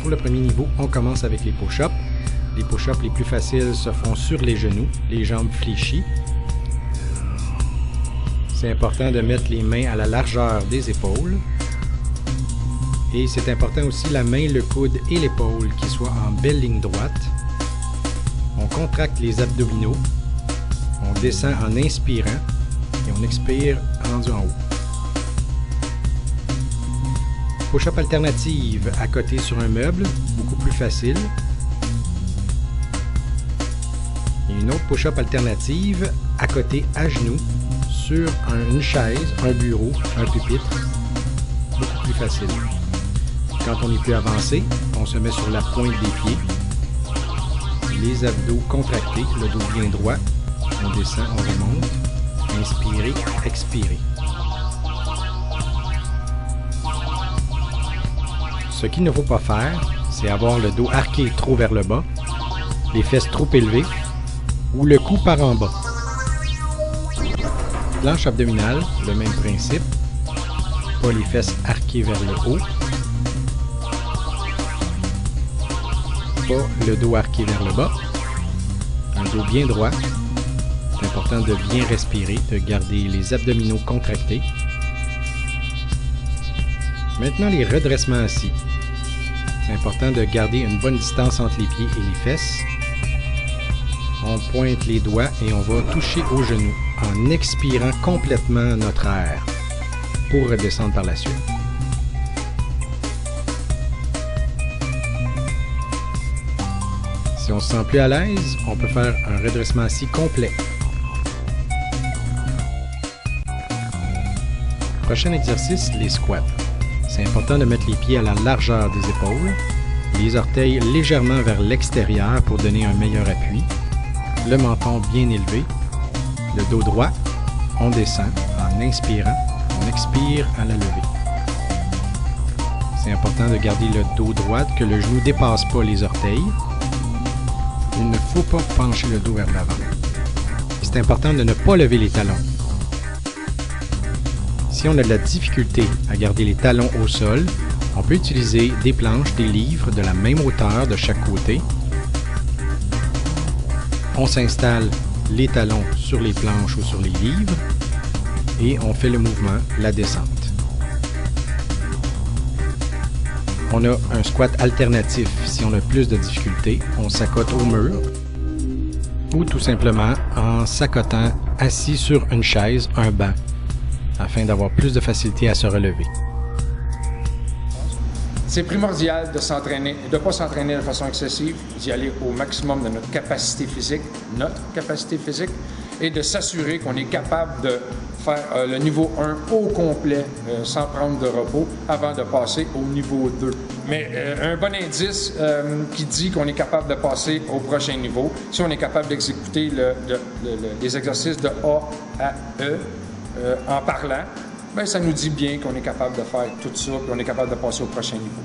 pour le premier niveau, on commence avec les push-ups. Les push-ups les plus faciles se font sur les genoux, les jambes fléchies. C'est important de mettre les mains à la largeur des épaules. Et c'est important aussi la main, le coude et l'épaule qui soient en belle ligne droite. On contracte les abdominaux. On descend en inspirant et on expire rendu en haut. Push-up alternative à côté sur un meuble, beaucoup plus facile. Et une autre push-up alternative à côté à genoux sur une chaise, un bureau, un pupitre, beaucoup plus facile. Quand on est plus avancé, on se met sur la pointe des pieds, les abdos contractés, le dos bien droit, on descend, on remonte, inspirez, expirez. Ce qu'il ne faut pas faire, c'est avoir le dos arqué trop vers le bas, les fesses trop élevées ou le cou par en bas. Planche abdominale, le même principe, pas les fesses arquées vers le haut, pas le dos arqué vers le bas, un dos bien droit. C'est important de bien respirer, de garder les abdominaux contractés. Maintenant, les redressements assis. C'est important de garder une bonne distance entre les pieds et les fesses. On pointe les doigts et on va toucher aux genoux en expirant complètement notre air pour redescendre par la suite. Si on se sent plus à l'aise, on peut faire un redressement assis complet. Prochain exercice, les squats. C'est important de mettre les pieds à la largeur des épaules, les orteils légèrement vers l'extérieur pour donner un meilleur appui, le menton bien élevé, le dos droit, on descend en inspirant, on expire à la levée. C'est important de garder le dos droit, que le genou ne dépasse pas les orteils. Il ne faut pas pencher le dos vers l'avant. C'est important de ne pas lever les talons. Si on a de la difficulté à garder les talons au sol, on peut utiliser des planches, des livres de la même hauteur de chaque côté. On s'installe les talons sur les planches ou sur les livres et on fait le mouvement, la descente. On a un squat alternatif si on a plus de difficultés. On s'accote au mur ou tout simplement en s'accotant assis sur une chaise, un banc, afin d'avoir plus de facilité à se relever. C'est primordial de s'entraîner, de ne pas s'entraîner de façon excessive, d'y aller au maximum de notre capacité physique, et de s'assurer qu'on est capable de faire le niveau 1 au complet sans prendre de repos avant de passer au niveau 2. Mais un bon indice qui dit qu'on est capable de passer au prochain niveau, si on est capable d'exécuter les exercices de A à E en parlant, bien, ça nous dit bien qu'on est capable de faire tout ça et qu'on est capable de passer au prochain niveau.